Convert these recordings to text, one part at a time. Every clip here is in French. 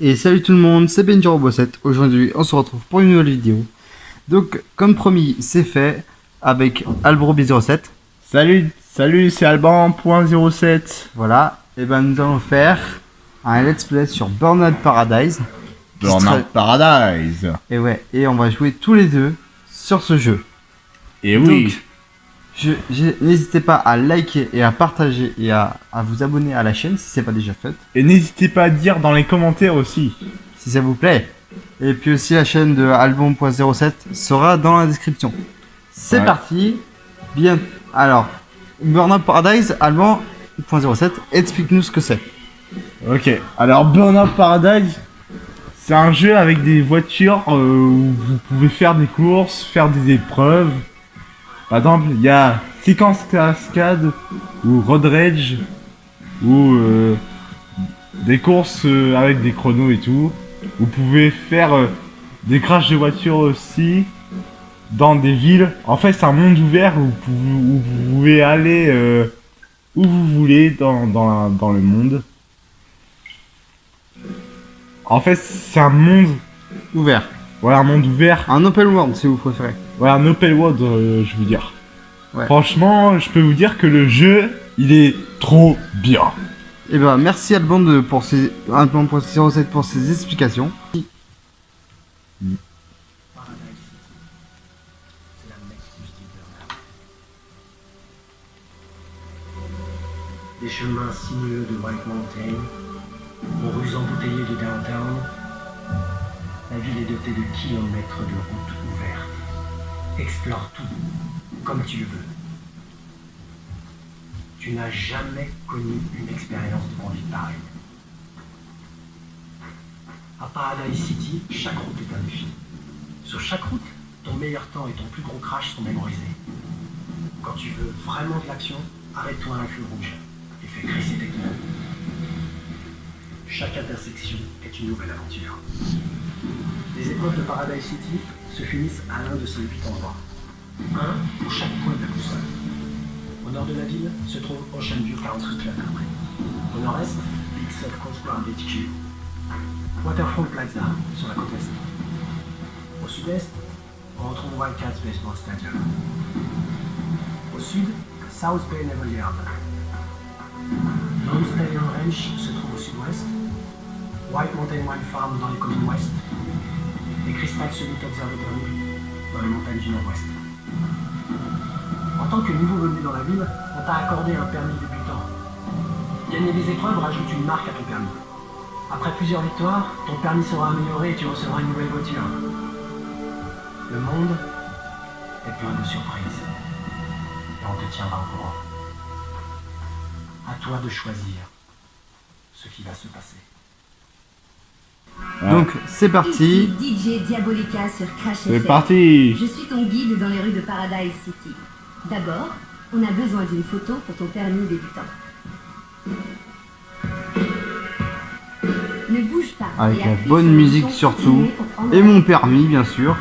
Et salut tout le monde, c'est BenjiRobot7. Aujourd'hui, on se retrouve pour une nouvelle vidéo. Donc, comme promis, c'est fait avec Albroby07. Salut, c'est Alban.07. Voilà, et ben nous allons faire un let's play sur Burnout Paradise. Burnout Paradise. Et ouais, et on va jouer tous les deux sur ce jeu. Et oui. Donc, n'hésitez pas à liker et à partager et à vous abonner à la chaîne si c'est pas déjà fait. Et n'hésitez pas à dire dans les commentaires aussi. Si ça vous plaît. Et puis aussi la chaîne de Albon.07 sera dans la description. C'est parti. Bien. Alors, Burnout Paradise, Alban.07, explique-nous ce que c'est. Ok, alors Burnout Paradise, c'est un jeu avec des voitures où vous pouvez faire des courses, faire des épreuves. Par exemple, il y a Séquence Cascade ou Road Rage ou des courses avec des chronos et tout. Vous pouvez faire des crashs de voitures aussi dans des villes. En fait, c'est un monde ouvert où vous pouvez aller où vous voulez dans le monde. En fait, c'est un monde Ouvert. Voilà, un monde ouvert. Un open world si vous préférez. Voilà, un open world, je veux dire. Ouais. Franchement, je peux vous dire que le jeu, il est trop bien. Et ben merci Alban pour ces Alban.07 pour ses explications. Des chemins sinueux de White Mountain, aux rues embouteillées de downtown, la ville est dotée de kilomètres de routes ouvertes. Explore tout, comme tu le veux. Tu n'as jamais connu une expérience de conduite pareille. À Paradise City, chaque route est un défi. Sur chaque route, ton meilleur temps et ton plus gros crash sont mémorisés. Quand tu veux vraiment de l'action, arrête-toi à un feu rouge et fais crisser tes pneus. Chaque intersection est une nouvelle aventure. Les épreuves de Paradise City se finissent à l'un de ces 8 endroits. Un pour chaque point de la boussole. Au nord de la ville se trouve Ocean View 40 Club. Au nord-est, Big South Coast Ground HQ. Waterfront Plaza sur la côte est. Au sud-est, on retrouve Wildcats Baseball Stadium. Au sud, South Bay Naval Yard. Lone Stallion Ranch se trouve au sud-ouest. White Mountain Wine Farm dans les collines ouest. Et Crystal Summit Observatory dans les montagnes du nord-ouest. En tant que nouveau venu dans la ville, on t'a accordé un permis débutant. Gagner des épreuves rajoute une marque à ton permis. Après plusieurs victoires, ton permis sera amélioré et tu recevras une nouvelle voiture. Le monde est plein de surprises. Et on te tiendra au courant. À toi de choisir ce qui va se passer. Donc c'est parti. Ici DJ Diabolica sur Crash C'est FM. parti. Je suis ton guide dans les rues de Paradise City. D'abord, on a besoin d'une photo pour ton permis débutant. Ne bouge pas. Avec et la appuie bonne sur le musique bouton surtout. continuer pour prendre Et mon permis bien sûr.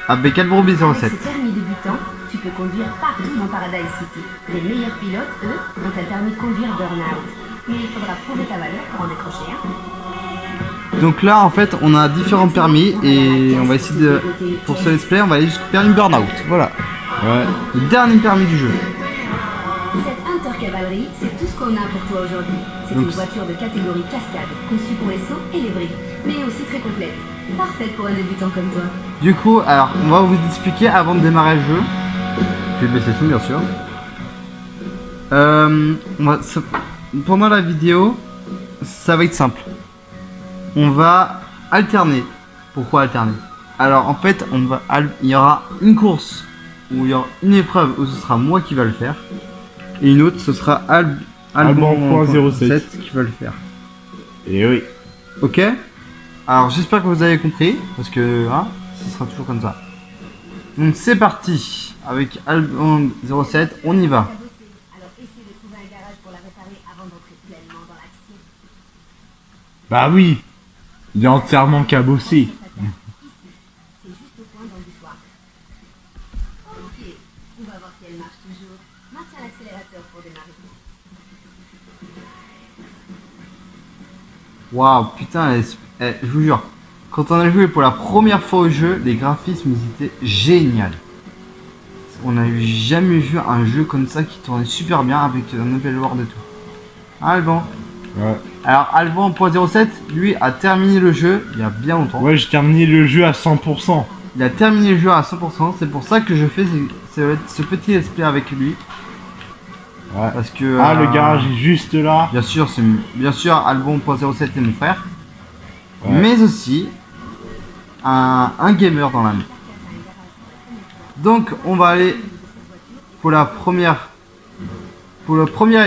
Avec Avec Albroby07. ce permis débutant, tu peux conduire partout dans Paradise City. Les meilleurs pilotes, eux, ont un permis de conduire Burnout. Mais il faudra prouver ta valeur pour en décrocher un. Donc là en fait on a différents permis et on va essayer de... Pour ce let's play on va aller jusqu'au permis Burnout. Voilà. Ouais. Le dernier permis du jeu. Cette Hunter Cavalry, c'est tout ce qu'on a pour toi aujourd'hui. C'est Donc, une voiture de catégorie cascade, conçue pour les sauts et les briques, mais aussi très complète. Parfaite pour un débutant comme toi. Du coup, alors, on va vous expliquer avant de démarrer le jeu. Je vais baisser le son, bien sûr. Pendant la vidéo, ça va être simple. On va alterner. Pourquoi alterner? Alors, en fait, il y aura une course où il y aura une épreuve où ce sera moi qui va le faire. Et une autre, ce sera Alban.07 qui va le faire. Et oui. Ok? Alors j'espère que vous avez compris, parce que hein, ce sera toujours comme ça. Donc c'est parti, avec Alban07, on y va. Alors essaie de trouver un garage pour la réparer avant d'entrer pleinement dans l'action. Bah oui. Il est entièrement cabossé. C'est juste au coin dans le butoir. Ok, on va voir si elle marche toujours. Maintiens l'accélérateur pour démarrer. Waouh, putain, je vous jure, quand on a joué pour la première fois au jeu, les graphismes ils étaient géniaux. On n'a jamais vu un jeu comme ça qui tournait super bien avec un open world et tout. Alban. Ouais. Alors Alban 1.07, lui a terminé le jeu il y a bien longtemps. Ouais, j'ai terminé le jeu à 100%. Il a terminé le jeu à 100%, c'est pour ça que je fais ce petit let's play avec lui. Ouais. Parce que... Ah, le garage est juste là. Bien sûr, Alban 1.07 est mon frère. Ouais. Mais aussi un gamer dans l'âme. Donc on va aller pour la première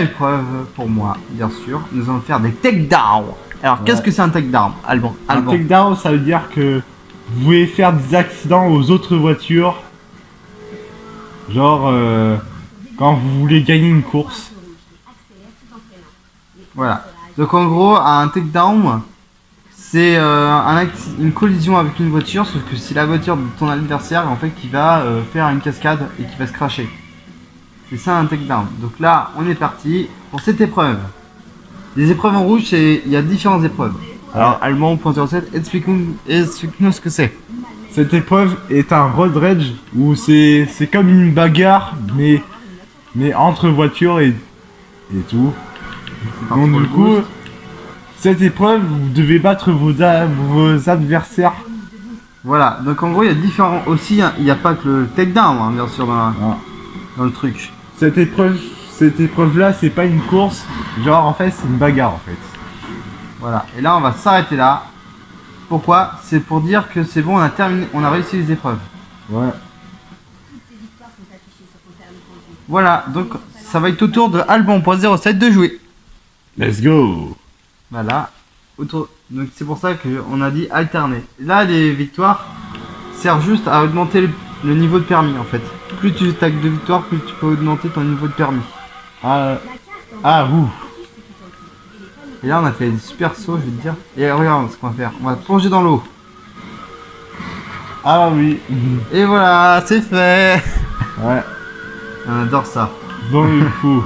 épreuve pour moi, bien sûr. Nous allons faire des takedowns. Alors qu'est-ce que c'est un takedown, Alban? Un takedown, ça veut dire que vous pouvez faire des accidents aux autres voitures. Genre quand vous voulez gagner une course. Voilà. Donc en gros, un takedown, c'est une collision avec une voiture, sauf que c'est la voiture de ton adversaire en fait qui va faire une cascade et qui va se cracher. C'est ça un takedown. Donc là, on est parti pour cette épreuve. Les épreuves en rouge, il y a différentes épreuves. Alors, Allemand 1.07, explique-nous ce que c'est. Cette épreuve est un road rage où c'est comme une bagarre, mais entre voitures et tout. Donc du coup, cette épreuve, vous devez battre vos adversaires. Voilà, donc en gros, il y a différents... Aussi, il n'y a pas que le takedown, hein, bien sûr, dans le truc. Cette épreuve-là, c'est pas une course. Genre, en fait, c'est une bagarre, en fait. Voilà, et là, on va s'arrêter là. Pourquoi? C'est pour dire que c'est bon, on a terminé, on a réussi les épreuves. Ouais. Voilà, donc ça va être au tour de Alban.07 de jouer. Let's go. Voilà, donc c'est pour ça qu'on a dit alterner. Là, les victoires servent juste à augmenter le niveau de permis en fait. Plus tu stacks de victoires, plus tu peux augmenter ton niveau de permis. Ouh. Et là, on a fait des super sauts, je vais te dire. Et regarde ce qu'on va faire. On va plonger dans l'eau. Ah oui. Et voilà, c'est fait. Ouais. On adore ça. Bon, du coup.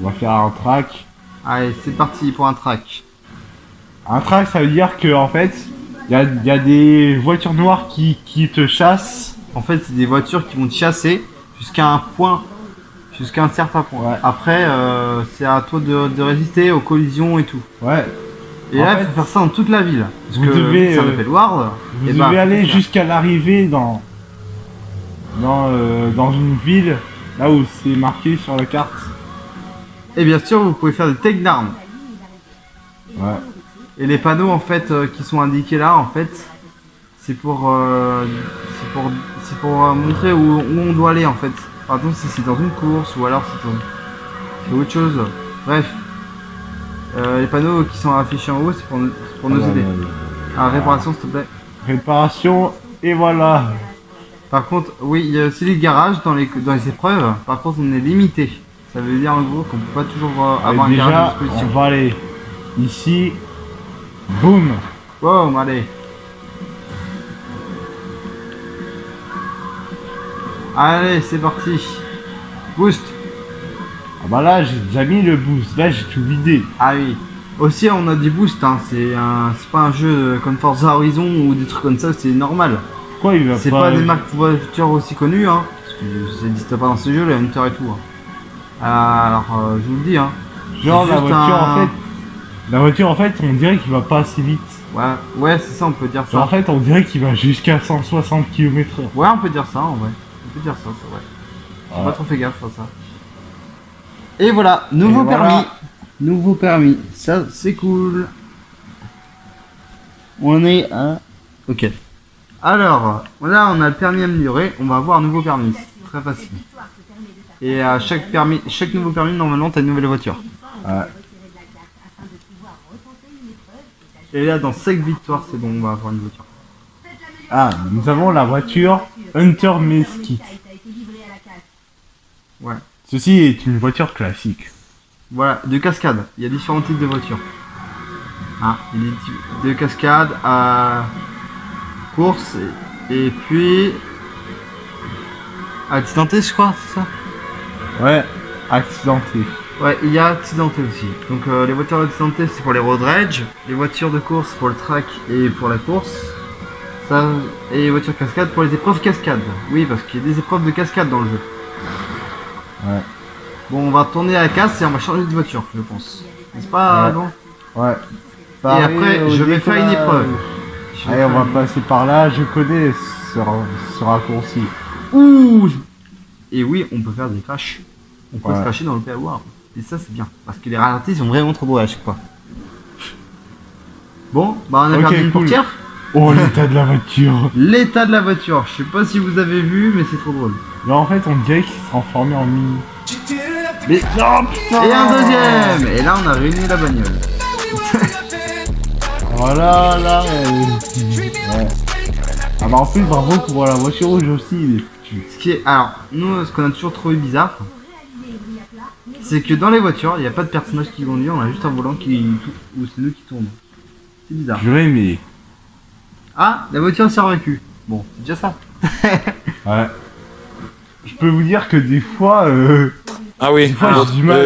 On va faire un track. Allez, c'est parti pour un track. Un track, ça veut dire que en fait, il y a des voitures noires qui te chassent. En fait, c'est des voitures qui vont te chasser jusqu'à un point, jusqu'à un certain point. Ouais. Après, c'est à toi de résister aux collisions et tout. Ouais. Et En là, fait, il faut faire ça dans toute la ville. Parce vous que devez, ça m'appelle Ward. Vous et devez bah, aller faut faire. jusqu'à l'arrivée dans une ville, là où c'est marqué sur la carte. Et bien sûr, vous pouvez faire des takedowns. Ouais. Et les panneaux en fait qui sont indiqués là, en fait, c'est pour montrer où on doit aller en fait. Par exemple, si c'est dans une course ou alors c'est autre chose. Bref, les panneaux qui sont affichés en haut, c'est pour nous aider. Ah, réparation, s'il te plaît. Réparation, et voilà. Par contre, oui, il y a aussi les garages dans les épreuves. Par contre, on est limité. Ça veut dire en gros qu'on peut pas toujours avoir un garage à Déjà, disposition. on va aller ici. Boum. Wow, allez. Allez, c'est parti. Boost. Ah bah là, j'ai déjà mis le boost. Là, j'ai tout vidé. Ah oui. Aussi, on a du boost. Hein. C'est pas un jeu comme Forza Horizon ou des trucs comme ça. C'est normal. Pourquoi il va C'est pas des marques de voitures aussi connues. Hein. Parce que ça n'existe pas dans ce jeu, les Hunter et tout. Hein. Alors, je vous le dis. Hein. Genre, C'est juste la voiture, en fait, on dirait qu'il va pas assez vite. Ouais, c'est ça, on peut dire ça. Genre, en fait, on dirait qu'il va jusqu'à 160 km/h. Ouais, on peut dire ça en vrai. On peut dire ça, c'est vrai. J'ai pas trop fait gaffe à ça. Et voilà, nouveau Et voilà. permis. Nouveau permis. Ça, c'est cool. On est à... Ok. Alors, là, on a le permis amélioré. On va avoir un nouveau permis. Très facile. Et à chaque nouveau permis, normalement, t'as une nouvelle voiture. Ouais. Et là, dans 5 victoires, c'est bon, on va avoir une voiture. Ah, nous avons la voiture Hunter Mesquite. Ouais. Ceci est une voiture classique. Voilà, de cascade. Il y a différents types de voitures. Hein, il y a des types de cascade à course et puis accidenté, je crois, c'est ça? Ouais, accidenté. Ouais, il y a accidenté aussi. Donc les voitures accidentées c'est pour les road rage, les voitures de course pour le track et pour la course. Ça, et les voitures cascade pour les épreuves cascade. Oui, parce qu'il y a des épreuves de cascade dans le jeu. Ouais. Bon, on va tourner à la casse et on va changer de voiture, je pense. N'est-ce pas, Ouais. Bon. Ouais. Et après, je vais faire une épreuve. Allez, on va passer par là. Je connais ce raccourci. Ouh. Et oui, on peut faire des crashs. On peut Ouais. se cracher dans le PAWR. Et ça, c'est bien. Parce que les ralentis sont vraiment trop beaux à chaque fois. Bon, bah on a Ok, perdu une cool. portière. Oh, l'état de la voiture. L'état de la voiture. Je sais pas si vous avez vu, mais c'est trop drôle. Là, en fait, on dirait qu'il s'est transformé en mini. Mais... Non, putain. Et un deuxième. Et là, on a réuni la bagnole. Voilà, là. Ouais. Ah bah en plus, bravo pour la voiture rouge aussi, il est foutu. Ce qui est... Alors, nous, ce qu'on a toujours trouvé bizarre, c'est que dans les voitures, il n'y a pas de personnage qui conduit, on a juste un volant qui... ou c'est nous qui tourne. C'est bizarre. J'aurais aimé. Ah, la voiture s'est revaincue. Bon, c'est déjà ça. Ouais. Je peux vous dire que des fois, Ah oui. fois, j'ai du mal,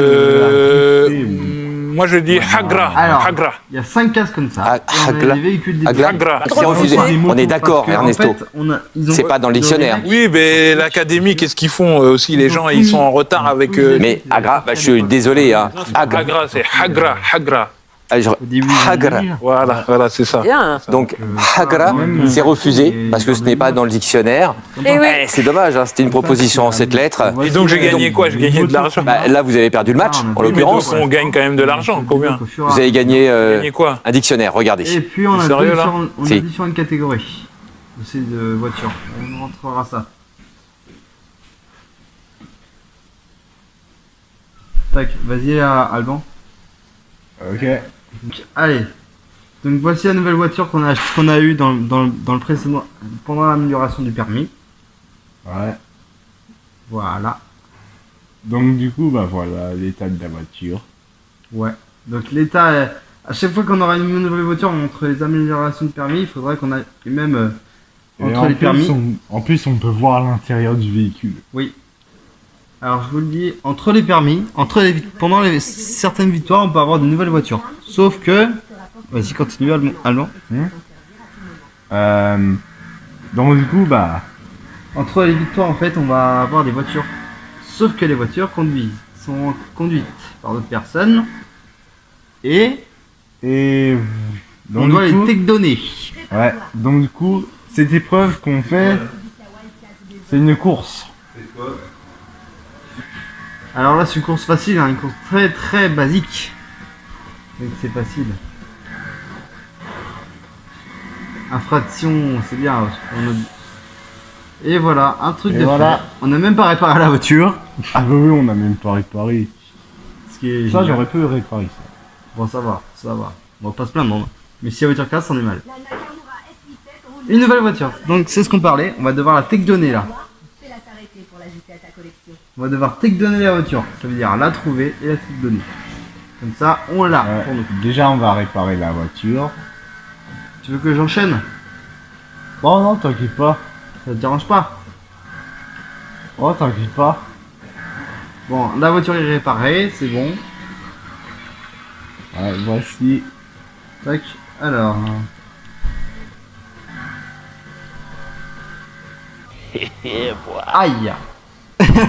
Moi je dis Hagra. Alors, Hagra. il y a 5 cases comme ça. Ah, et on a Hagla. des véhicules des Hagla. Hagra. C'est refusé. On est d'accord, Parce que, en Ernesto. fait, ils ont- C'est pas dans le dictionnaire. Oui, mais l'académie, qu'est-ce qu'ils font aussi? Les gens, ils sont en retard avec. Mais Agra, bah, je suis désolé, hein. Agra. Hagra, c'est Hagra. Hagra. Ah, je- Au début, ils ont Hagra. dit, Voilà, voilà, c'est ça. Bien. Donc, Hagra, c'est refusé parce que ce n'est pas dans le dictionnaire. Et oui. Eh, c'est dommage, hein, c'était une proposition en 7 lettres. Et donc j'ai gagné quoi? J'ai gagné de l'argent. Bah, là, vous avez perdu le match, en Oui, mais donc l'occurrence. on gagne quand même de l'argent. Combien? Vous avez gagné Gagné quoi? un dictionnaire, Et regardez. puis on a, Sérieux, là on a Si. différentes catégories de ces voitures. On rentrera ça. Tac, vas-y Alban. ok. Donc, allez. Donc voici la nouvelle voiture qu'on a eue dans le précédent pendant l'amélioration du permis. Ouais. Voilà. Donc du coup, bah voilà l'état de la voiture. Ouais. Donc l'état, à chaque fois qu'on aura une nouvelle voiture entre les améliorations de permis, il faudrait qu'on ait même Et entre en les plus, permis. en plus, on peut voir l'intérieur du véhicule. Oui. Alors je vous le dis, entre les permis, pendant certaines victoires, on peut avoir de nouvelles voitures. Sauf que, vas-y continue Allemand. Donc du coup, bah, Entre les victoires en fait, on va avoir des voitures. Sauf que les voitures sont conduites par d'autres personnes et et on donc, doit du coup, les donner. ouais. Donc du coup, cette épreuve qu'on fait, c'est une course. Alors là c'est une course facile, hein, une course très très basique. Donc c'est facile. Infraction, c'est bien. Et voilà, un truc Et de voilà. fait. On n'a même pas réparé la voiture. Ah bah oui, on n'a même pas réparé. Ce qui est Ça, génial. j'aurais pu réparer ça. Bon, ça va, ça va. On va pas se plaindre. Hein. Mais si la voiture casse, on est mal. Une nouvelle voiture. Donc, c'est ce qu'on parlait. On va devoir la tech donner là. Fais-la s'arrêter pour l'ajouter à ta collection. On va devoir tech donner la voiture. Ça veut dire la trouver et la tech donner. Comme ça, on l'a Ouais. pour nous. Déjà, on va réparer la voiture. Tu veux que j'enchaîne? Oh non, t'inquiète pas. Ça te dérange pas? Oh, t'inquiète pas. Bon, la voiture est réparée, c'est bon. Ouais, voici. Tac. Alors. Aïe.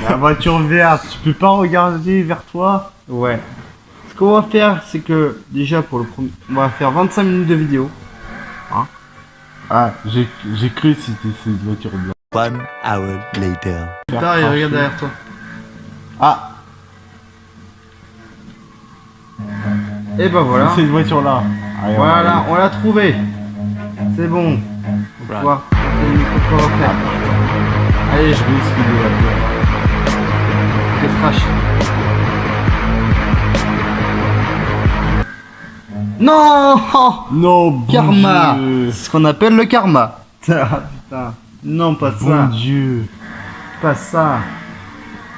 La voiture verte, tu peux pas regarder vers toi? Ouais. Ce qu'on va faire, c'est que déjà pour le premier, on va faire 25 minutes de vidéo. Ah, j'ai cru que c'était cette voiture blanche. 1 hour later. Putain, et regarde derrière toi. Ah, Et ben voilà. c'est cette voiture-là. Allez, on va Voilà, aller. on l'a trouvé. C'est bon. On va pouvoir porter le micro après. Allez, Je risque de la perdre. je crash. Non. Non, bon Karma. Dieu. C'est ce qu'on appelle le karma. Ah, putain. Non, pas Bon ça. Dieu. Pas ça.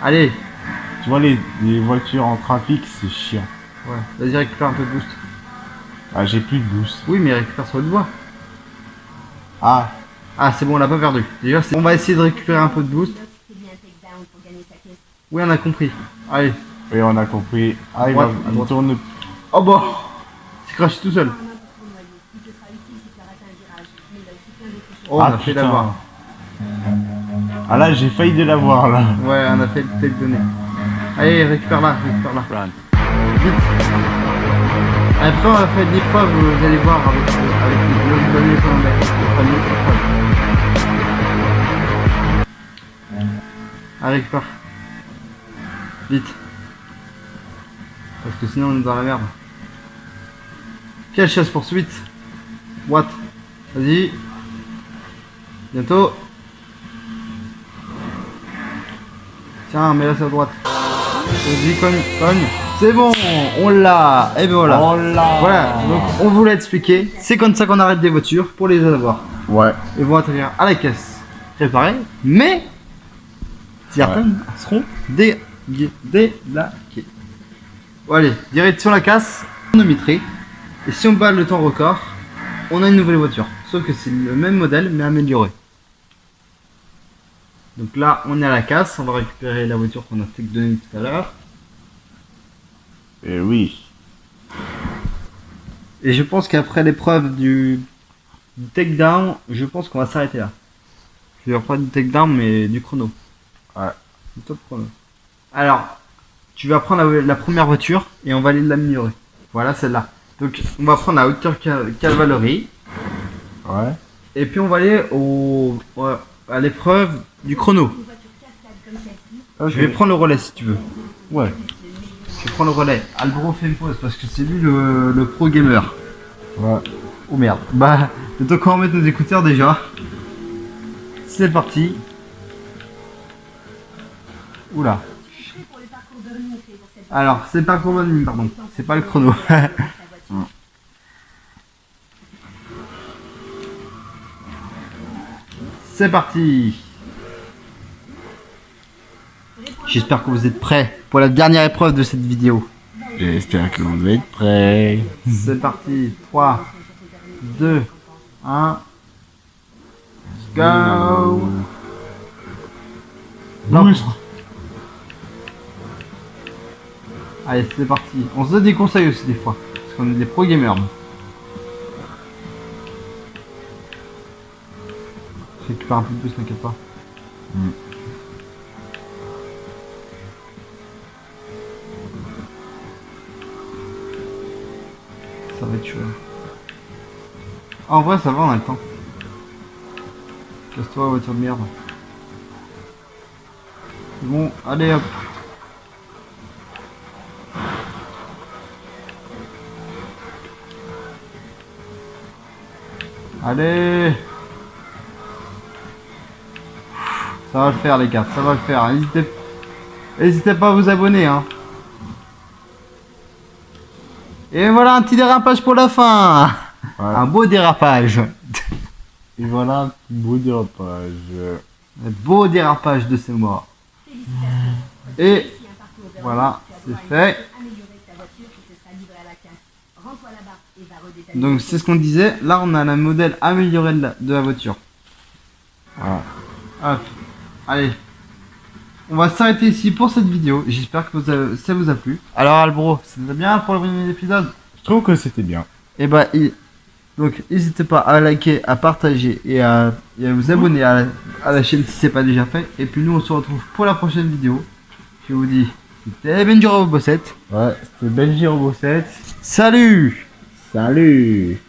Allez. Tu vois, les voitures en trafic, c'est chiant. Ouais. Vas-y, récupère un peu de boost. Ah, j'ai plus de boost. Oui, mais récupère sur le doigt. Ah, Ah, c'est bon, on l'a pas perdu. Déjà, on va essayer de récupérer un peu de boost. C'est bien un takedown pour gagner sa caisse. Oui, on a compris. Allez, Oui, on a compris. Ah, il Droite, va à droite. tourne. Oh bah, c'est craché tout seul. Oh, on Ah, a fait putain. l'avoir. Ah là, j'ai failli de l'avoir là. Ouais, on a fait le tête donné. Allez, récupère-la, récupère-la. Run. Vite. Après, on a fait l'épreuve, vous allez voir avec le donné qu'on a fait. Allez, récupère. Vite. Parce que sinon, on est dans la merde. Quelle chasse poursuite? What? Vas-y. Bientôt. Tiens, mets-la sur la droite. Vas-y, cogne. C'est bon, on l'a. Et ben voilà. Oh là. Voilà, donc on vous l'a expliqué. C'est comme ça qu'on arrête des voitures pour les avoir. Ouais. Ils vont atterrir à la caisse réparée, mais certaines seront délaquées. Bon, allez, direction la casse, chronométrée. Et si on bat le temps record, on a une nouvelle voiture. Sauf que c'est le même modèle mais amélioré. Donc là, on est à la casse, on va récupérer la voiture qu'on a fait donner tout à l'heure. Et oui. Et je pense qu'après l'épreuve du takedown, je pense qu'on va s'arrêter là. Je vais reprendre du takedown mais du chrono. Ouais. Du top chrono. Alors, tu vas prendre la première voiture et on va aller l'améliorer. Voilà celle-là. Donc on va prendre la hauteur cavalerie. Ouais. Et puis on va aller à l'épreuve du chrono. Ok. Je vais prendre le relais si tu veux. Ouais. Je vais prendre le relais. Albro fait une pause parce que c'est lui le pro gamer. Ouais. Oh merde. Bah, donc on va mettre nos écouteurs déjà. C'est parti. Oula. Alors, c'est pas le chrono, pardon. C'est pas le chrono. C'est parti. J'espère que vous êtes prêts pour la dernière épreuve de cette vidéo. J'espère que vous êtes prêts. C'est parti. 3, 2, 1. Go. Boost. Allez, c'est parti. On se donne des conseils aussi des fois. Parce qu'on est des pro gamers. Je récupère un peu plus, t'inquiète pas. Ça va être chaud. Ah, en vrai, ça va, on a le temps. Casse-toi, voiture de merde. Bon, allez hop. Allez. Ça va le faire les gars, ça va le faire. N'hésitez pas à vous abonner hein. Et voilà un petit dérapage pour la fin. Ouais. Un beau dérapage. Et voilà un petit beau dérapage. Un beau dérapage de ces mois. Et voilà, c'est fait. Donc c'est ce qu'on disait. Là on a le modèle amélioré de la voiture. Voilà. Hop. Allez. On va s'arrêter ici pour cette vidéo. J'espère que ça vous a plu. Alors Albro, c'était bien pour le premier épisode. Je trouve que c'était bien. Et bah donc n'hésitez pas à liker, à partager et à vous abonner à la chaîne si c'est pas déjà fait. Et puis nous on se retrouve pour la prochaine vidéo. Je vous dis, c'était Benji Robo 7. Ouais, c'était Benji Robo 7. Salut! Salut!